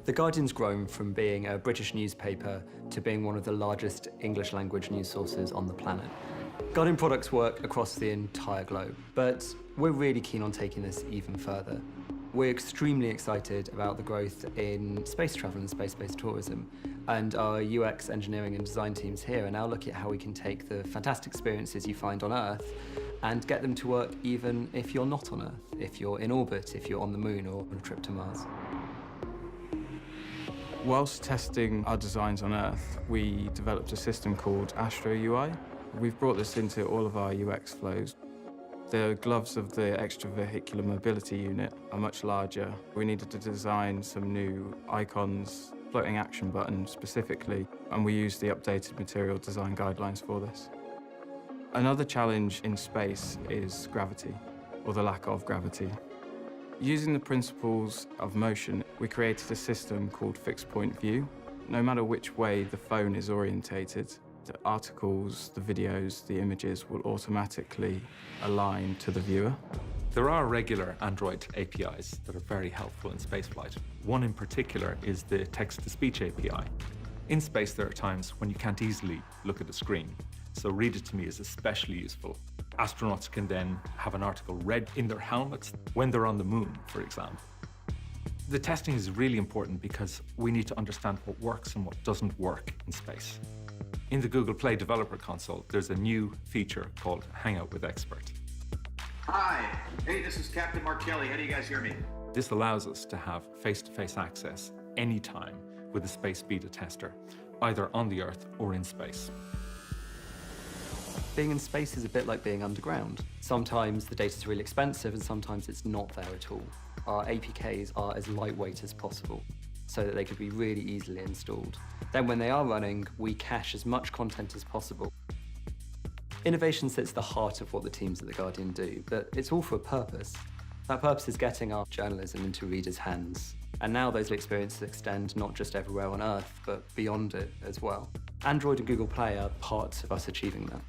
The Guardian's grown from being a British newspaper to being one of the largest English language news sources on the planet. Guardian products work across the entire globe, but we're really keen on taking this even further. We're extremely excited about the growth in space travel and space-based tourism, and our UX engineering and design teams here are now looking at how we can take the fantastic experiences you find on Earth and get them to work even if you're not on Earth, if you're in orbit, if you're on the Moon or on a trip to Mars. Whilst testing our designs on Earth, we developed a system called Astro UI. We've brought this into all of our UX flows. The gloves of the extravehicular mobility unit are much larger. We needed to design some new icons, floating action buttons specifically, and we used the updated material design guidelines for this. Another challenge in space is gravity, or the lack of gravity. Using the principles of motion, we created a system called fixed point view. No matter which way the phone is orientated, the articles, the videos, the images will automatically align to the viewer. There are regular Android APIs that are very helpful in spaceflight. One in particular is the text-to-speech API. In space, there are times when you can't easily look at a screen, so Read It To Me is especially useful. Astronauts can then have an article read in their helmets when they're on the Moon, for example. The testing is really important because we need to understand what works and what doesn't work in space. In the Google Play Developer Console, there's a new feature called Hangout with Expert. Hi, hey, this is Captain Mark Kelly. How do you guys hear me? This allows us to have face-to-face access anytime with a space beta tester, either on the Earth or in space. Being in space is a bit like being underground. Sometimes the data's really expensive and sometimes it's not there at all. Our APKs are as lightweight as possible so that they could be really easily installed. Then when they are running, we cache as much content as possible. Innovation sits at the heart of what the teams at The Guardian do, but it's all for a purpose. That purpose is getting our journalism into readers' hands. And now those experiences extend not just everywhere on Earth, but beyond it as well. Android and Google Play are parts of us achieving that.